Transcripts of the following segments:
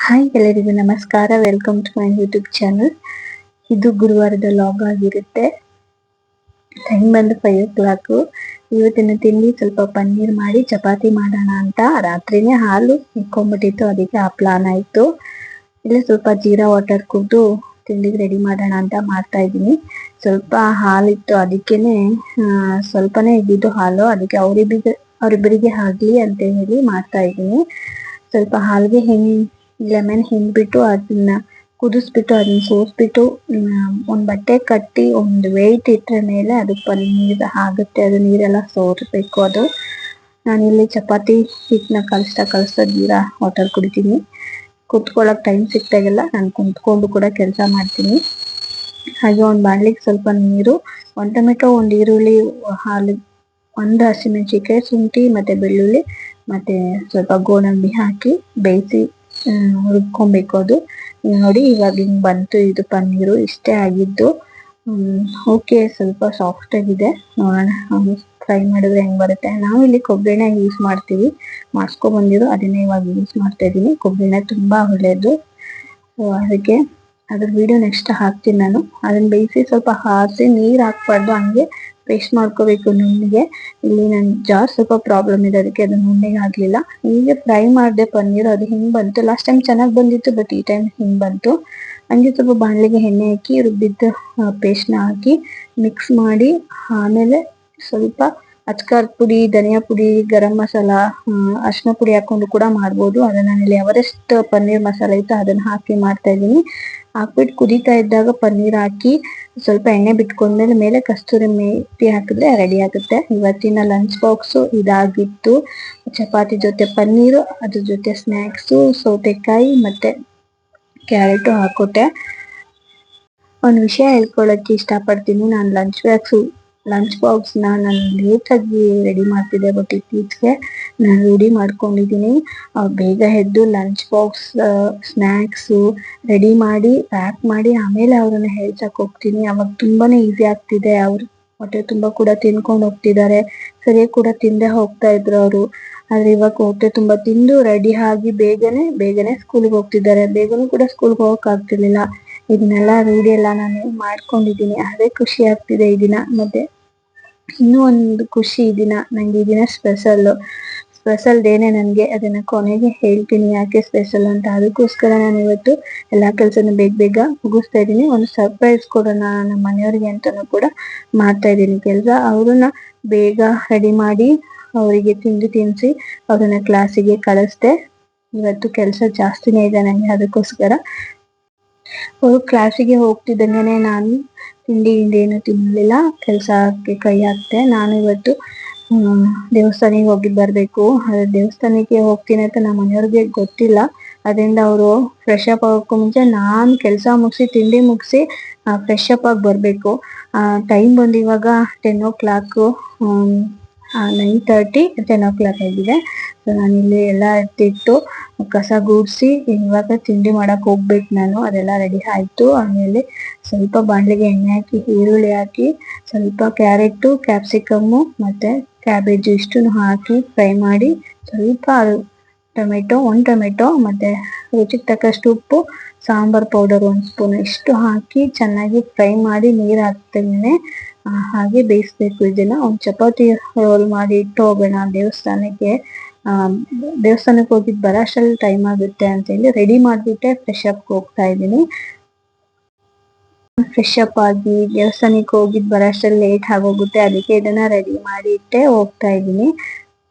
Hi ಎಲ್ಲರಿಗೂ ನಮಸ್ಕಾರ. Welcome to my YouTube channel. ಇದು ಗುರುವಾರದ ಲಾಗ್ ಆಗಿರುತ್ತೆ. ಟೈಮ್ ಬಂದು 5 o'clock. ಇವತ್ತಿನ ತಿಂಡಿ ಸ್ವಲ್ಪ ಪನ್ನೀರ್ ಮಾಡಿ ಚಪಾತಿ ಮಾಡೋಣ ಅಂತ ರಾತ್ರಿನೇ ಹಾಲು ಇಟ್ಕೊಂಡ್ಬಿಟ್ಟಿತ್ತು, ಅದಕ್ಕೆ ಆ ಪ್ಲಾನ್ ಆಯ್ತು. ಇಲ್ಲ ಸ್ವಲ್ಪ ಜೀರಾ ವಾಟರ್ ಕುಡಿದು ತಿಂಡಿಗೆ ರೆಡಿ ಮಾಡೋಣ ಅಂತ ಮಾಡ್ತಾ ಇದ್ದೀನಿ. ಸ್ವಲ್ಪ ಹಾಲಿತ್ತು, ಅದಕ್ಕೇನೆ ಸ್ವಲ್ಪನೇ ಇದ್ದಿದ್ದು ಹಾಲು, ಅದಕ್ಕೆ ಅವರಿಬ್ಬರಿಗೆ ಆಗ್ಲಿ ಅಂತ ಹೇಳಿ ಮಾಡ್ತಾ ಇದ್ದೀನಿ. ಸ್ವಲ್ಪ ಹಾಲಿಗೆ ಲೆಮನ್ ಹಿಂಡ್ಬಿಟ್ಟು ಅದನ್ನ ಕುದಿಸ್ಬಿಟ್ಟು ಅದನ್ನ ಸೋಸ್ಬಿಟ್ಟು ಒಂದ್ ಬಟ್ಟೆ ಕಟ್ಟಿ ಒಂದು ವೆಯ್ಟ್ ಇಟ್ರ ಮೇಲೆ ಅದು ಪನ್ನೀರ್ ಆಗುತ್ತೆ. ಅದು ನೀರೆಲ್ಲ ಸೋರ್ಬೇಕು. ಅದು ನಾನಿಲ್ಲಿ ಚಪಾತಿ ಹಿಟ್ಟನ್ನ ಕಲಿಸ್ತಾ ಜೀರಾ ವಾಟರ್ ಕುಡಿತೀನಿ. ಕುತ್ಕೊಳ್ಳೋಕೆ ಟೈಮ್ ಸಿಕ್ತಾಗೆಲ್ಲ ನಾನು ಕುಂತ್ಕೊಂಡು ಕೂಡ ಕೆಲಸ ಮಾಡ್ತೀನಿ. ಹಾಗೆ ಒಂದು ಬಾಣ್ಲಿಗೆ ಸ್ವಲ್ಪ ನೀರು, ಒಂದು ಟೊಮೆಟೊ, ಒಂದು ಈರುಳ್ಳಿ, ಹಾಲು, ಒಂದು ಹಸಿಮೆಣಸಿನಕಾಯಿ, ಶುಂಠಿ ಮತ್ತೆ ಬೆಳ್ಳುಳ್ಳಿ ಮತ್ತೆ ಸ್ವಲ್ಪ ಗೋಡಂಬಿ ಹಾಕಿ ಬೇಯಿಸಿ ರುಬ್ಕೊಬೇಕು. ಅದು ನೋಡಿ ಇವಾಗ ಹಿಂಗ್ ಬಂತು. ಇದು ಪನ್ನೀರು ಇಷ್ಟೇ ಆಗಿದ್ದು. ಓಕೆ, ಸ್ವಲ್ಪ ಸಾಫ್ಟ್ ಆಗಿದೆ. ನೋಡೋಣ ಫ್ರೈ ಮಾಡಿದ್ರೆ ಹೆಂಗ್ ಬರುತ್ತೆ. ನಾವು ಇಲ್ಲಿ ಕೊಬ್ಬರಿ ಎಣ್ಣೆ ಯೂಸ್ ಮಾಡ್ತೀವಿ, ಮಾಡಿಸ್ಕೊ ಬಂದಿರೋ ಅದನ್ನೇ ಇವಾಗ ಯೂಸ್ ಮಾಡ್ತಾ ಇದ್ದೀನಿ. ಕೊಬ್ಬರಿ ಎಣ್ಣೆ ತುಂಬಾ ಒಳ್ಳೇದು. ಅದಕ್ಕೆ ಅದ್ರ ವಿಡಿಯೋ ನೆಕ್ಸ್ಟ್ ಹಾಕ್ತೀನಿ ನಾನು. ಅದನ್ನ ಬೇಯಿಸಿ ಸ್ವಲ್ಪ ಹಾರಿಸಿ, ನೀರ್ ಹಾಕ್ಬಾರ್ದು, ಹಂಗೆ ಪೇಸ್ಟ್ ಮಾಡ್ಕೋಬೇಕು ನುಣ್ಣಗೆ. ಇಲ್ಲಿ ನನ್ ಜಾರ್ ಸ್ವಲ್ಪ ಪ್ರಾಬ್ಲಮ್ ಇದೆ, ಅದಕ್ಕೆ ಅದು ನುಣ್ಣಗೆ ಆಗ್ಲಿಲ್ಲ. ಹೀಗೆ ಫ್ರೈ ಮಾಡಿದೆ ಪನ್ನೀರ್. ಅದು ಹಿಂಗ್ ಬಂತು. ಲಾಸ್ಟ್ ಟೈಮ್ ಚೆನ್ನಾಗಿ ಬಂದಿತ್ತು, ಬಟ್ ಈ ಟೈಮ್ ಹಿಂಗ್ ಬಂತು. ಹಂಗೆ ಸ್ವಲ್ಪ ಬಾಣಲೆಗೆ ಎಣ್ಣೆ ಹಾಕಿ ರುಬ್ಬಿದ್ದ ಪೇಸ್ಟ್ನ ಹಾಕಿ ಮಿಕ್ಸ್ ಮಾಡಿ, ಆಮೇಲೆ ಸ್ವಲ್ಪ ಅಚ್ಕಾರದ ಪುಡಿ, ಧನಿಯಾ ಪುಡಿ, ಗರಂ ಮಸಾಲ, ಅರಿಶಿನ ಪುಡಿ ಹಾಕೊಂಡು ಕೂಡ ಮಾಡ್ಬೋದು. ಅದನ್ನ ನಾನಿಲ್ಲಿ ಎವರೆಸ್ಟ್ ಪನ್ನೀರ್ ಮಸಾಲೆ ಇತ್ತು ಅದನ್ನ ಹಾಕಿ ಮಾಡ್ತಾ ಇದ್ದೀನಿ. ಹಾಕ್ಬಿಟ್ಟು ಕುದೀತಾ ಇದ್ದಾಗ ಪನ್ನೀರ್ ಹಾಕಿ ಸ್ವಲ್ಪ ಎಣ್ಣೆ ಬಿಟ್ಕೊಂಡ್ಮೇಲೆ ಮೇಲೆ ಕಸ್ತೂರಿ ಮೇಥಿ ಹಾಕಿದ್ರೆ ರೆಡಿ ಆಗುತ್ತೆ. ಇವತ್ತಿನ ಲಂಚ್ ಬಾಕ್ಸು ಇದಾಗಿತ್ತು. ಚಪಾತಿ ಜೊತೆ ಪನ್ನೀರು, ಅದ್ರ ಜೊತೆ ಸ್ನ್ಯಾಕ್ಸು ಸೌತೆಕಾಯಿ ಮತ್ತೆ ಕ್ಯಾರೆಟು ಹಾಕೊಟ್ಟೆ. ಒಂದು ವಿಷಯ ಹೇಳ್ಕೊಳ್ಳೋಕೆ ಇಷ್ಟಪಡ್ತೀನಿ. ನಾನು ಲಂಚ್ ಬಾಕ್ಸ್ನ ನಾನು ಲೇಟಾಗಿ ರೆಡಿ ಮಾಡ್ತಿದ್ದೆ, ಬಟ್ ಇತ್ತೀಚೆಗೆ ನಾನು ರೂಢಿ ಮಾಡ್ಕೊಂಡಿದ್ದೀನಿ. ಬೇಗ ಎದ್ದು ಲಂಚ್ ಬಾಕ್ಸ್, ಸ್ನ್ಯಾಕ್ಸು ರೆಡಿ ಮಾಡಿ ಪ್ಯಾಕ್ ಮಾಡಿ ಆಮೇಲೆ ಅವ್ರನ್ನ ಹೇಳ್ಸಕ್ ಹೋಗ್ತೀನಿ. ಅವಾಗ ತುಂಬಾನೇ ಈಸಿ ಆಗ್ತಿದೆ. ಅವ್ರು ಹೊಟ್ಟೆ ತುಂಬ ಕೂಡ ತಿನ್ಕೊಂಡು ಹೋಗ್ತಿದ್ದಾರೆ. ಸರಿಯಾಗಿ ಕೂಡ ತಿಂದೆ ಹೋಗ್ತಾ ಇದ್ರು ಅವರು. ಆದ್ರೆ ಇವಾಗ ಹೊಟ್ಟೆ ತುಂಬಾ ತಿಂದು ರೆಡಿ ಆಗಿ ಬೇಗನೆ ಸ್ಕೂಲ್ಗೆ ಹೋಗ್ತಿದ್ದಾರೆ. ಬೇಗನೂ ಕೂಡ ಸ್ಕೂಲ್ಗೆ ಹೋಗಕ್ ಆಗ್ತಿರ್ಲಿಲ್ಲ. ಇದನ್ನೆಲ್ಲ ರೂಢಿ ಎಲ್ಲ ನಾನು ಮಾಡ್ಕೊಂಡಿದ್ದೀನಿ. ಅದೇ ಖುಷಿ ಆಗ್ತಿದೆ ಈ ದಿನ. ಮತ್ತೆ ಇನ್ನೂ ಒಂದು ಖುಷಿ, ಈ ದಿನ ನಂಗೆ ಈ ದಿನ ಸ್ಪೆಷಲ್ ಡೇನೆ ನನಗೆ. ಅದನ್ನ ಕೊನೆಗೆ ಹೇಳ್ತೀನಿ ಯಾಕೆ ಸ್ಪೆಷಲ್ ಅಂತ. ಅದಕ್ಕೋಸ್ಕರ ನಾನು ಇವತ್ತು ಎಲ್ಲಾ ಕೆಲ್ಸನ ಬೇಗ ಮುಗಿಸ್ತಾ ಇದ್ದೀನಿ. ಒಂದು ಸರ್ಪ್ರೈಸ್ ಕೊಡೋಣ ನಮ್ಮ ಮನೆಯವ್ರಿಗೆ ಅಂತಾನು ಕೂಡ ಮಾಡ್ತಾ ಇದ್ದೀನಿ ಕೆಲಸ. ಅವ್ರನ್ನ ಬೇಗ ರೆಡಿ ಮಾಡಿ ಅವರಿಗೆ ತಿಂಡಿ ತಿನ್ಸಿ ಅವ್ರನ್ನ ಕ್ಲಾಸಿಗೆ ಕಳಿಸ್ದೆ. ಇವತ್ತು ಕೆಲಸ ಜಾಸ್ತಿನೇ ಇದೆ ನನಗೆ. ಅದಕ್ಕೋಸ್ಕರ ಅವರು ಕ್ಲಾಸಿಗೆ ಹೋಗ್ತಿದ್ದಂಗೆನೆ ನಾನು ತಿಂಡಿ ಏನು ತಿನ್ನಲಿಲ್ಲ, ಕೆಲಸಕ್ಕೆ ಕೈ ಹಾಕ್ತೆ. ನಾನು ಇವತ್ತು ದೇವಸ್ಥಾನಕ್ಕೆ ಹೋಗಿ ಬರ್ಬೇಕು. ದೇವಸ್ಥಾನಕ್ಕೆ ಹೋಗ್ತೀನಿ ಅಂತ ನಮ್ಮ ಮನೆಯವ್ರಿಗೆ ಗೊತ್ತಿಲ್ಲ. ಅದರಿಂದ ಅವರು ಫ್ರೆಶ್ ಅಪ್ ಆಗೋಕ್ಕೂ ಮುಂಚೆ ನಾನು ಕೆಲಸ ಮುಗಿಸಿ ತಿಂಡಿ ಮುಗಿಸಿ ಫ್ರೆಶ್ ಅಪ್ ಆಗಿ ಬರ್ಬೇಕು. ಟೈಮ್ ಬಂದು ಇವಾಗ 10 o'clock, 9:30, 10 o'clock ಆಗಿದೆ. ಸೊ ನಾನಿಲ್ಲಿ ಎಲ್ಲ ಎತ್ತಿಟ್ಟು ಕಸ ಗೂಡಿಸಿ ಇವಾಗ ತಿಂಡಿ ಮಾಡಕ್ ಹೋಗ್ಬೇಕು ನಾನು. ಅದೆಲ್ಲ ರೆಡಿ ಆಯ್ತು. ಆಮೇಲೆ ಸ್ವಲ್ಪ ಬಾಣಲೆಗೆ ಎಣ್ಣೆ ಹಾಕಿ ಈರುಳ್ಳಿ ಹಾಕಿ ಸ್ವಲ್ಪ ಕ್ಯಾರೆಟು, ಕ್ಯಾಪ್ಸಿಕಮ್ಮು ಮತ್ತೆ ಕ್ಯಾಬೇಜು ಇಷ್ಟನ್ನು ಹಾಕಿ ಫ್ರೈ ಮಾಡಿ, ಸ್ವಲ್ಪ ಒಂದು ಟೊಮೆಟೊ ಮತ್ತೆ ರುಚಿಗೆ ತಕ್ಕಷ್ಟು ಉಪ್ಪು, ಸಾಂಬಾರ್ ಪೌಡರ್ 1 ಸ್ಪೂನ್ ಇಷ್ಟು ಹಾಕಿ ಚೆನ್ನಾಗಿ ಫ್ರೈ ಮಾಡಿ ನೀರು ಹಾಕ್ತೇನೆ. ಹಾಗೆ ಬೇಯಿಸ್ಬೇಕು. ಇದನ್ನ ಒಂದು ಚಪಾತಿ ರೋಲ್ ಮಾಡಿ ಇಟ್ಟು ಹೋಗೋಣ ದೇವಸ್ಥಾನಕ್ಕೆ. ದೇವಸ್ಥಾನಕ್ಕೆ ಹೋಗಿದ್ ಬರೋ ಅಷ್ಟ್ರಲ್ಲಿ ಟೈಮ್ ಆಗುತ್ತೆ ಅಂತ ಹೇಳಿ ರೆಡಿ ಮಾಡ್ಬಿಟ್ಟೆ ಫ್ರೆಶ್ ಅಪ್ ಹೋಗ್ತಾ ಇದ್ದೀನಿ. ಫ್ರೆಶ್ ಅಪ್ ಆಗಿ ದೇವಸ್ಥಾನಕ್ಕೆ ಹೋಗಿದ್ ಬರೋ ಅಷ್ಟ್ರಲ್ಲಿ ಲೇಟ್ ಆಗೋಗುತ್ತೆ. ಅದಕ್ಕೆ ಇದನ್ನ ರೆಡಿ ಮಾಡಿ ಇಟ್ಟೆ ಹೋಗ್ತಾ ಇದ್ದೀನಿ.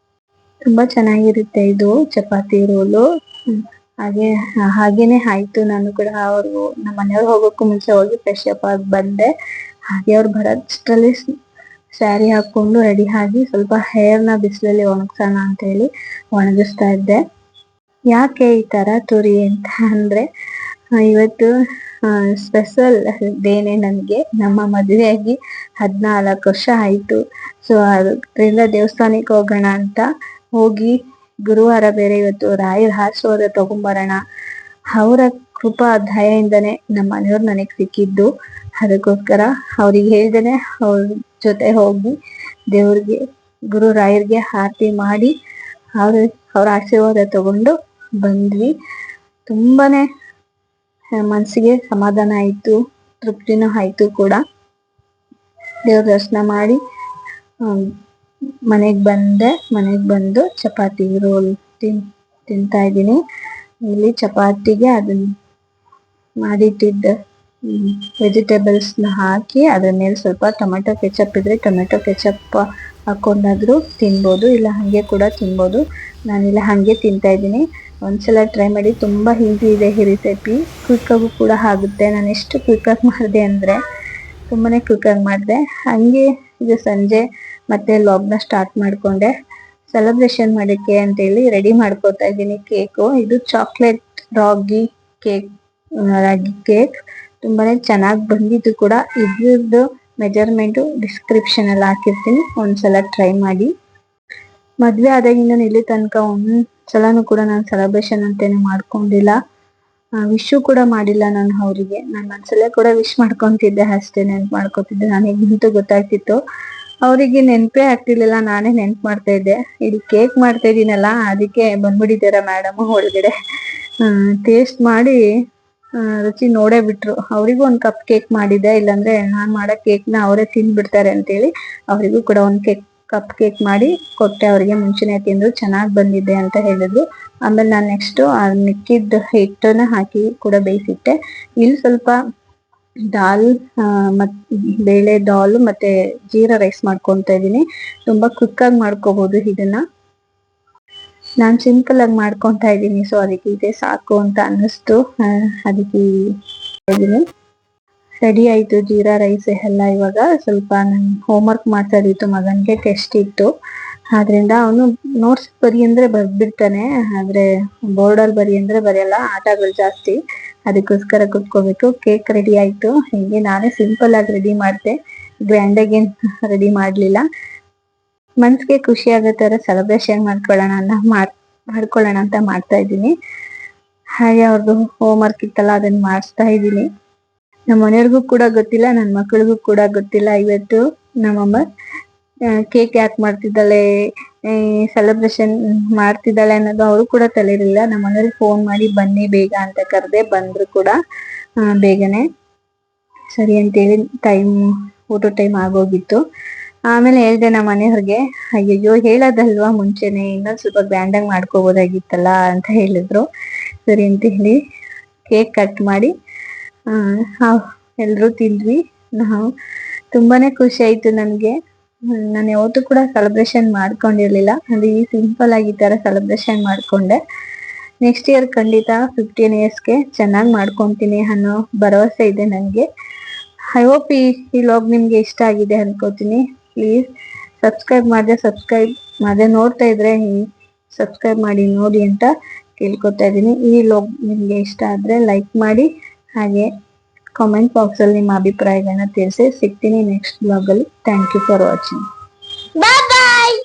ತುಂಬಾ ಚೆನ್ನಾಗಿರುತ್ತೆ ಇದು ಚಪಾತಿ ರೋಲು. ಹಾಗೇನೆ ಆಯ್ತು. ನಾನು ಕೂಡ ನಮ್ಮ ಮನೆಯವ್ರು ಹೋಗೋಕ್ಕೂ ಮುಂಚೆ ಹೋಗಿ ಫ್ರೆಶ್ ಅಪ್ ಆಗಿ ಬಂದೆ. ಹಾಗೆ ಅವ್ರು ಬರೋಷ್ಟರಲ್ಲಿ ಸ್ಯಾರಿ ಹಾಕೊಂಡು ರೆಡಿ ಆಗಿ ಸ್ವಲ್ಪ ಹೇರ್ನ ಬಿಸಿಲಲ್ಲಿ ಒಣಗ್ಸೋಣ ಅಂತ ಹೇಳಿ ಒಣಗಿಸ್ತಾ ಇದ್ದೆ. ಯಾಕೆ ಈ ತರ ತುರಿ ಅಂತ ಅಂದ್ರೆ, ಇವತ್ತು ಸ್ಪೆಷಲ್ ಡೇನೆ ನನಗೆ. ನಮ್ಮ ಮದುವೆಯಾಗಿ 14 ವರ್ಷ ಆಯ್ತು. ಸೊ ಅದರಿಂದ ದೇವಸ್ಥಾನಕ್ಕೆ ಹೋಗೋಣ ಅಂತ ಹೋಗಿ, ಗುರುವಾರ ಬೇರೆ ಇವತ್ತು ರಾಯರ ಆಶೀರ್ವಾದ ತಗೊಂಬರೋಣ. ಅವರ ಕೃಪಾ ದಯೆಯಿಂದನೇ ನಮ್ಮ ಮನೆಯವ್ರು ನನಗೆ ಸಿಕ್ಕಿದ್ದು. ಅದಕ್ಕೋಸ್ಕರ ಅವ್ರಿಗೆ ಹೇಳ್ದೇನೆ ಅವ್ರ ಜೊತೆ ಹೋಗಿ ದೇವ್ರಿಗೆ, ಗುರು ರಾಯರ್ಗೆ ಆರತಿ ಮಾಡಿ ಅವ್ರ ಆಶೀರ್ವಾದ ತಗೊಂಡು ಬಂದ್ವಿ. ತುಂಬಾನೇ ಮನಸ್ಸಿಗೆ ಸಮಾಧಾನ ಆಯ್ತು, ತೃಪ್ತಿನೂ ಆಯ್ತು ಕೂಡ. ದೇವ್ರ ದರ್ಶನ ಮಾಡಿ ಮನೆಗೆ ಬಂದು ಚಪಾತಿ ರೋಲ್ ತಿಂತಾ ಇದ್ದೀನಿ. ಇಲ್ಲಿ ಚಪಾತಿಗೆ ಅದನ್ನ ಮಾಡಿಟ್ಟಿದ್ದ ವೆಜಿಟೇಬಲ್ಸ್ನ ಹಾಕಿ ಅದ್ರ ಮೇಲೆ ಸ್ವಲ್ಪ ಟೊಮೆಟೊ ಕೆಚಪ್ ಇದ್ರೆ ಟೊಮೆಟೊ ಕೆಚಪ್ ಹಾಕೊಂಡಾದ್ರೂ ತಿನ್ಬೋದು, ಇಲ್ಲ ಹಾಗೆ ಕೂಡ ತಿನ್ಬೋದು. ನಾನಿಲ್ಲ ಹಾಗೆ ತಿಂತಾ ಇದ್ದೀನಿ. ಒಂದ್ಸಲ ಟ್ರೈ ಮಾಡಿ, ತುಂಬಾ ಈಸಿ ಇದೆ ಈ ರೆಸಿಪಿ. ಕ್ವಿಕ್ಕಾಗೂ ಕೂಡ ಆಗುತ್ತೆ. ನಾನು ಎಷ್ಟು ಕ್ವಿಕ್ಕಾಗಿ ಮಾಡಿದೆ ಅಂದರೆ ತುಂಬಾನೇ ಕ್ವಿಕ್ಕಾಗಿ ಮಾಡಿದೆ. ಹಾಗೆ ಇದು ಸಂಜೆ ಮತ್ತೆ ಲಾಗ್ನ ಸ್ಟಾರ್ಟ್ ಮಾಡಿಕೊಂಡೆ. ಸೆಲೆಬ್ರೇಷನ್ ಮಾಡೋಕ್ಕೆ ಅಂತೇಳಿ ರೆಡಿ ಮಾಡ್ಕೋತಾ ಇದ್ದೀನಿ ಕೇಕು. ಇದು ಚಾಕ್ಲೇಟ್ ರಾಗಿ ಕೇಕ್ ತುಂಬಾನೇ ಚೆನ್ನಾಗಿ ಬಂದಿದ್ದು ಕೂಡ. ಇದ್ರದ್ದು ಮೆಜರ್ಮೆಂಟು ಡಿಸ್ಕ್ರಿಪ್ಷನ್ ಅಲ್ಲಿ ಹಾಕಿರ್ತೀನಿ, ಒಂದ್ಸಲ ಟ್ರೈ ಮಾಡಿ. ಮದ್ವೆ ಆದಾಗಿಂದ ಇಲ್ಲಿ ತನಕ ಒಂದ್ಸಲನೂ ಕೂಡ ನಾನು ಸೆಲೆಬ್ರೇಷನ್ ಅಂತೇನೆ ಮಾಡ್ಕೊಂಡಿಲ್ಲ. ವಿಶು ಕೂಡ ಮಾಡಿಲ್ಲ ನಾನು ಅವರಿಗೆ. ನಾನು ಮನ್ಸಲ್ಲೇ ಕೂಡ ವಿಶ್ ಮಾಡ್ಕೊಂತಿದ್ದೆ ಅಷ್ಟೇ, ನೆನ್ಪು ಮಾಡ್ಕೊತಿದ್ದೆ. ನನಗಂತೂ ಗೊತ್ತಾಗ್ತಿತ್ತು, ಅವರಿಗೆ ನೆನಪೇ ಆಗ್ತಿರ್ಲಿಲ್ಲ, ನಾನೇ ನೆನ್ಪು ಮಾಡ್ತಾ ಇದ್ದೆ. ಇಲ್ಲಿ ಕೇಕ್ ಮಾಡ್ತಾ ಇದೀನಲ್ಲ, ಅದಕ್ಕೆ ಬಂದ್ಬಿಟ್ಟಿದ್ದಾರ ಮೇಡಮ್ ಒಳಗಡೆ. ಟೇಸ್ಟ್ ಮಾಡಿ ರುಚಿ ನೋಡೇ ಬಿಟ್ರು. ಅವರಿಗೂ ಒಂದು ಕಪ್ ಕೇಕ್ ಮಾಡಿದ್ದೆ, ಇಲ್ಲಾಂದ್ರೆ ನಾನ್ ಮಾಡೋ ಕೇಕ್ನ ಅವರೇ ತಿಂದ್ಬಿಡ್ತಾರೆ ಅಂತೇಳಿ ಅವರಿಗೂ ಕೂಡ ಒಂದು ಕಪ್ ಕೇಕ್ ಮಾಡಿ ಕೊಟ್ಟೆ. ಅವರಿಗೆ ಮುಂಚೆನೆ ತಿಂದ್ರು, ಚೆನ್ನಾಗಿ ಬಂದಿದೆ ಅಂತ ಹೇಳಿದ್ರು. ಆಮೇಲೆ ನಾನು ನೆಕ್ಸ್ಟ್ ಮಿಕ್ಕಿದ್ದ ಹಿಟ್ಟನ್ನ ಹಾಕಿ ಕೂಡ ಬೇಯಿಸಿಟ್ಟೆ. ಇಲ್ಲಿ ಸ್ವಲ್ಪ ದಾಲ್ ಬೇಳೆ ದಾಲ್ ಮತ್ತೆ ಜೀರಾ ರೈಸ್ ಮಾಡ್ಕೊಂತ ಇದೀನಿ. ತುಂಬಾ ಕ್ವಿಕ್ಕಾಗಿ ಮಾಡ್ಕೋಬಹುದು ಇದನ್ನ. ನಾನು ಸಿಂಪಲ್ ಆಗಿ ಮಾಡ್ಕೊಂತಾ ಇದ್ದೀನಿ, ಸೊ ಅದಕ್ಕೆ ಇದೆ ಸಾಕು ಅಂತ ಅನ್ನಿಸ್ತು. ಅದಕ್ಕೆ ಇದೀನಿ. ರೆಡಿ ಆಯ್ತು ಜೀರಾ ರೈಸ್ ಎಲ್ಲ. ಇವಾಗ ಸ್ವಲ್ಪ ನನ್ ಹೋಮ್ವರ್ಕ್ ಮಾಡ್ತಾ ಇದ್ದಿತ್ತು, ಮಗನ್ಗೆ ಟೆಸ್ಟ್ ಇತ್ತು. ಆದ್ರಿಂದ ಅವನು ನೋಟ್ಸ್ ಬರಿ ಅಂದ್ರೆ ಬರ್ಬಿಡ್ತಾನೆ, ಆದ್ರೆ ಬೋರ್ಡಲ್ಲಿ ಬರಿ ಅಂದ್ರೆ ಬರೆಯಲ್ಲ. ಆಟಗಳು ಜಾಸ್ತಿ, ಅದಕ್ಕೋಸ್ಕರ ಕುತ್ಕೋಬೇಕು. ಕೇಕ್ ರೆಡಿ ಆಯ್ತು. ಹೀಗೆ ನಾನೇ ಸಿಂಪಲ್ ಆಗಿ ರೆಡಿ ಮಾಡ್ದೆ, ಗ್ರ್ಯಾಂಡ್ ಆಗಿ ರೆಡಿ ಮಾಡ್ಲಿಲ್ಲ. ಮನ್ಸಿಗೆ ಖುಷಿ ಆಗೋ ತರ ಸೆಲೆಬ್ರೇಷನ್ ಮಾಡ್ಕೊಳ್ಳೋಣ ಅಂತ ಮಾಡ್ತಾ ಇದ್ದೀನಿ. ಹಾಗೆ ಅವ್ರದ್ದು ಹೋಮ್ ವರ್ಕ್ ಇತ್ತಲ್ಲ, ಅದನ್ನ ಮಾಡಿಸ್ತಾ ಇದ್ದೀನಿ. ನಮ್ಮ ಮನೆಯವ್ರಿಗೂ ಕೂಡ ಗೊತ್ತಿಲ್ಲ, ನನ್ನ ಮಕ್ಕಳಿಗೂ ಕೂಡ ಗೊತ್ತಿಲ್ಲ ಇವತ್ತು ನಮ್ಮಮ್ಮ ಕೇಕ್ ಯಾಕೆ ಮಾಡ್ತಿದ್ದಾಳೆ, ಸೆಲೆಬ್ರೇಷನ್ ಮಾಡ್ತಿದ್ದಾಳೆ ಅನ್ನೋದು ಅವರು ಕೂಡ ತಲೆಯಿರಲಿಲ್ಲ. ನಮ್ಮ ಮನೆಯವ್ರಿಗೆ ಫೋನ್ ಮಾಡಿ ಬನ್ನಿ ಬೇಗ ಅಂತ ಕರೆದೆ, ಬಂದ್ರು ಕೂಡ ಬೇಗನೆ. ಸರಿ ಅಂತೇಳಿ ಊಟ ಟೈಮ್ ಆಗೋಗಿತ್ತು. ಆಮೇಲೆ ಹೇಳ್ದೆ ನಮ್ಮ ಮನೆಯವ್ರಿಗೆ, ಅಯ್ಯಯ್ಯೋ ಹೇಳೋದಲ್ವಾ ಮುಂಚೆನೆ, ಇನ್ನೊಂದು ಸ್ವಲ್ಪ ಗ್ರ್ಯಾಂಡ್ ಆಗಿ ಮಾಡ್ಕೋಬೋದಾಗಿತ್ತಲ್ಲ ಅಂತ ಹೇಳಿದ್ರು. ಸರಿ ಅಂತ ಹೇಳಿ ಕೇಕ್ ಕಟ್ ಮಾಡಿ ಎಲ್ರು ತಿಂದ್ವಿ. ನಾವು ತುಂಬಾನೇ ಖುಷಿ ಆಯ್ತು ನನ್ಗೆ. ನಾನು ಯಾವತ್ತೂ ಕೂಡ ಸೆಲೆಬ್ರೇಷನ್ ಮಾಡ್ಕೊಂಡಿರ್ಲಿಲ್ಲ, ಅಂದ್ರೆ ಈ ಸಿಂಪಲ್ ಆಗಿ ಈ ತರ ಸೆಲೆಬ್ರೇಷನ್ ಮಾಡ್ಕೊಂಡೆ. ನೆಕ್ಸ್ಟ್ ಇಯರ್ ಖಂಡಿತ 15 ಇಯರ್ಸ್ಗೆ ಚೆನ್ನಾಗಿ ಮಾಡ್ಕೊಂತೀನಿ ಅನ್ನೋ ಭರವಸೆ ಇದೆ ನನಗೆ. ಐ ಹೋಪ್ ಈ ವ್ಲಾಗ್ ನಿಮ್ಗೆ ಇಷ್ಟ ಆಗಿದೆ ಅನ್ಕೋತೀನಿ. ಪ್ಲೀಸ್ ಸಬ್ಸ್ಕ್ರೈಬ್ ಮಾಡದೆ ನೋಡ್ತಾ ಇದ್ರೆ ಸಬ್ಸ್ಕ್ರೈಬ್ ಮಾಡಿ ನೋಡಿ ಅಂತ ಕೇಳ್ಕೊತಾ ಇದ್ದೀನಿ. ಈ ವ್ಲಾಗ್ ನಿಮ್ಗೆ ಇಷ್ಟ ಆದ್ರೆ ಲೈಕ್ ಮಾಡಿ, ಹಾಗೆ ಕಾಮೆಂಟ್ ಬಾಕ್ಸ್ ಅಲ್ಲಿ ನಿಮ್ಮ ಅಭಿಪ್ರಾಯಗಳನ್ನ ತಿಳಿಸಿ. ಸಿಗ್ತೀನಿ ನೆಕ್ಸ್ಟ್ ವ್ಲಾಗ್ ಅಲ್ಲಿ. Thank you for watching. Bye bye.